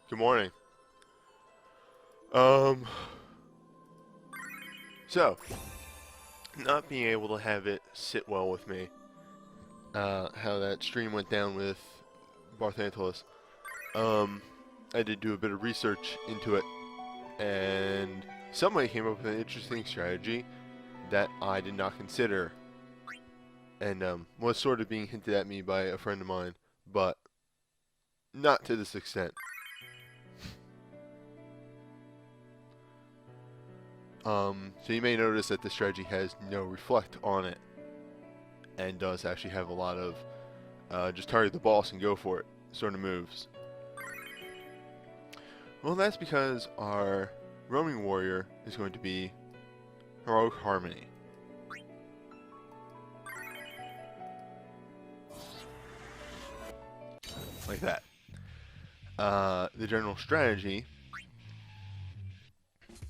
Good morning. Um, so, not being able to have it sit well with me, how that stream went down with Barthandelus, I did do a bit of research into it, and somebody came up with an interesting strategy that I did not consider, and was sort of being hinted at me by a friend of mine, but not to this extent. So you may notice that the strategy has no reflect on it, and does actually have a lot of just target the boss and go for it sort of moves. Well, that's because our roaming warrior is going to be Heroic Harmony. Like that. The general strategy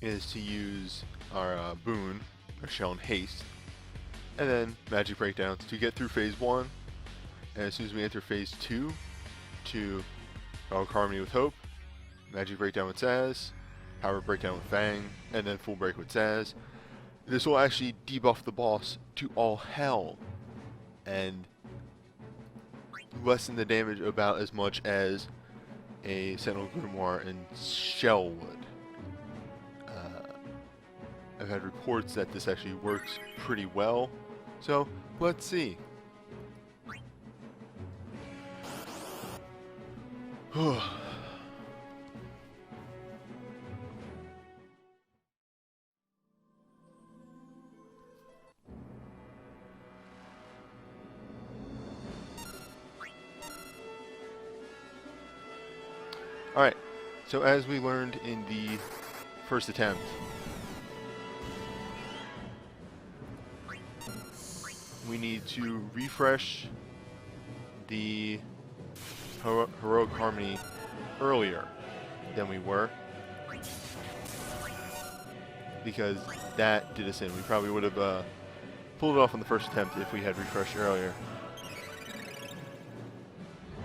is to use our boon, our shell and haste, and then magic breakdowns to get through phase 1, and as soon as we enter phase 2, to Heroic Harmony with Hope, magic breakdown with Saz, power breakdown with Fang, and then full break with Saz. This will actually debuff the boss to all hell, and lessen the damage about as much as a Sentinel Grimoire and Shell would. I've had reports that this actually works pretty well, so let's see. Alright, so as we learned in the first attempt, we need to refresh the Heroic Harmony earlier than we were, because that did us in. We probably would have pulled it off on the first attempt if we had refreshed earlier.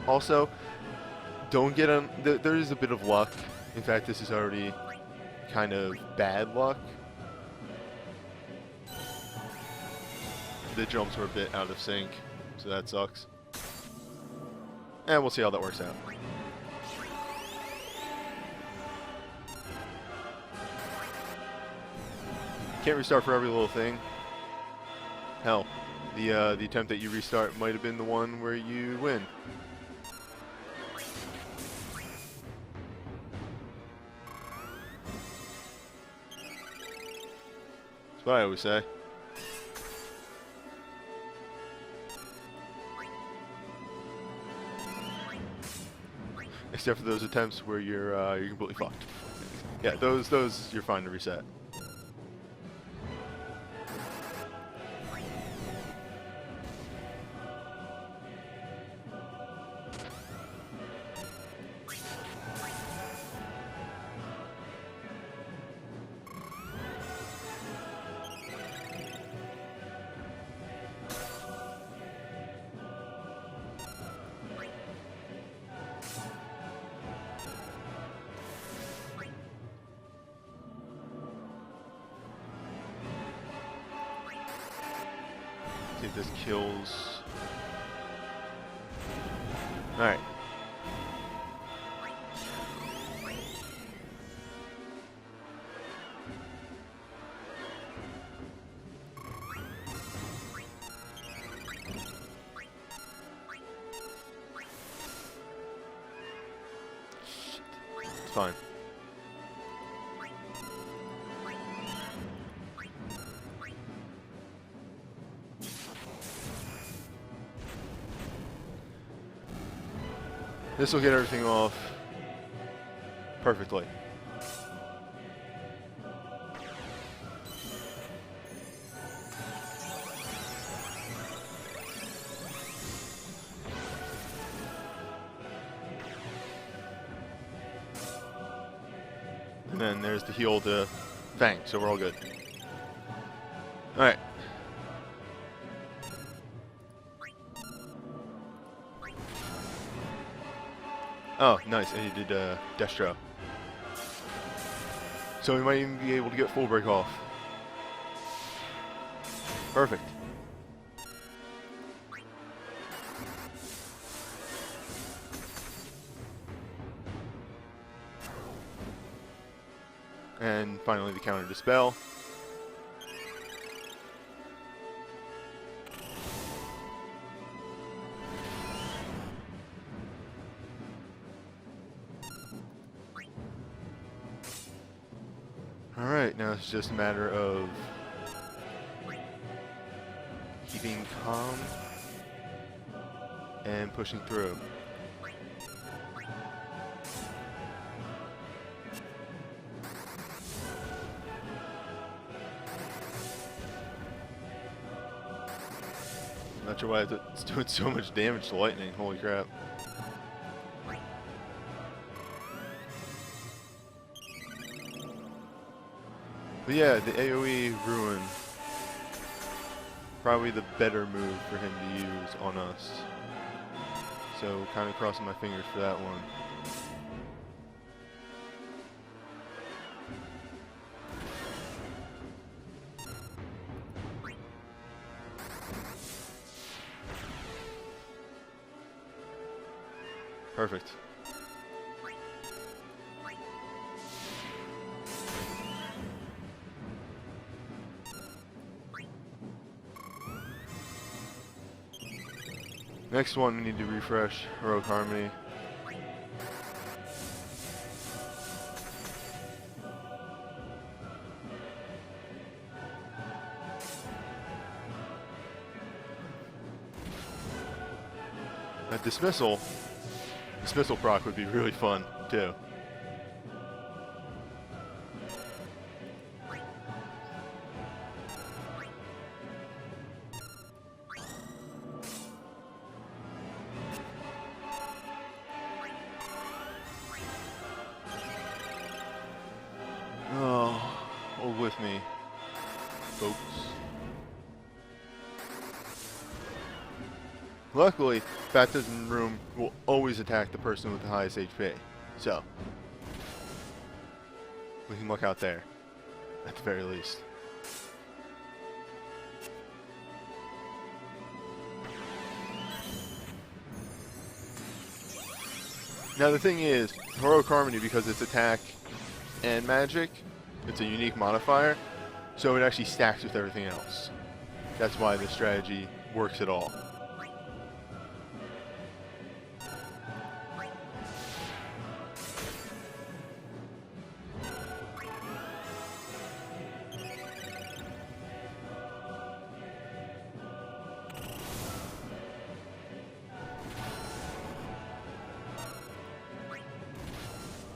Also, don't get on. There is a bit of luck. In fact, this is already kind of bad luck. The jumps were a bit out of sync, so that sucks. And we'll see how that works out. Can't restart for every little thing. Hell, the attempt that you restart might have been the one where you win. That's what I always say. Except for those attempts where you're completely fucked. Yeah, those you're fine to reset. See if this kills. Alright. It's fine. This will get everything off perfectly. And then there's the heal to Fang, so we're all good. Alright. Oh, nice. And he did Destro. So we might even be able to get full break off. Perfect. And finally the counter dispel. Alright, now it's just a matter of keeping calm and pushing through. Not sure why it's doing so much damage to lightning, holy crap. But yeah, the AoE Ruin, probably the better move for him to use on us. So kind of crossing my fingers for that one. Perfect. Next one, we need to refresh Heroic Harmony. A Dismissal proc would be really fun, too. Oh, hold with me, folks. Luckily, Baptism Room will always attack the person with the highest HP, so we can look out there, at the very least. Now the thing is, Heroic Harmony, because it's attack and magic, it's a unique modifier, so it actually stacks with everything else. That's why this strategy works at all.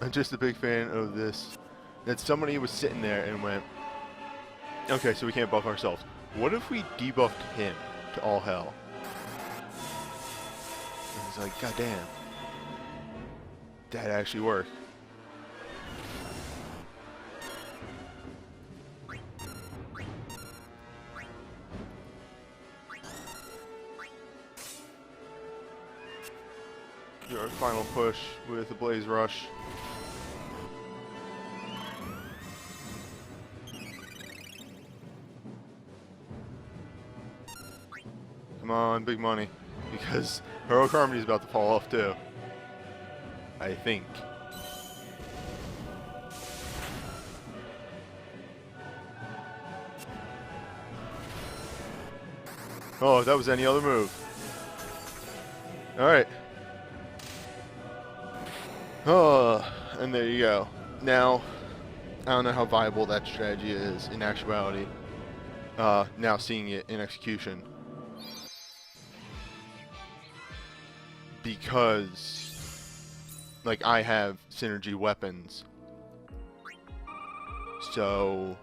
I'm just a big fan of this, that somebody was sitting there and went, okay, so we can't buff ourselves. What if we debuffed him to all hell? And he's like, god damn, that actually worked. Do our final push with the Blaze Rush. Come on, big money. Because Heroic Harmony is about to fall off too. I think. Oh, if that was any other move. Alright. Oh, and there you go. Now, I don't know how viable that strategy is in actuality. Now seeing it in execution. Because, like, I have synergy weapons. So,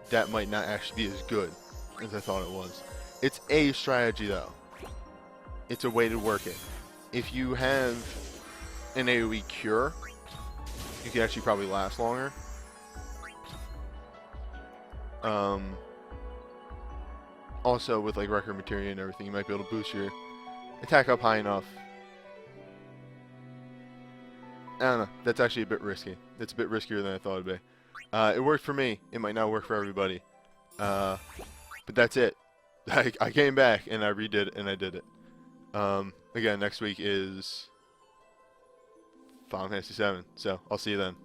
that might not actually be as good as I thought it was. It's a strategy, though. It's a way to work it. If you have an AoE cure, you can actually probably last longer. Also, with like record materia and everything, you might be able to boost your attack up high enough I don't know. That's actually a bit risky. It's a bit riskier than I thought it'd be. It worked for me. It might not work for everybody. But that's it. I came back and I redid it and I did it. Again, next week is Final Fantasy VII. So I'll see you then.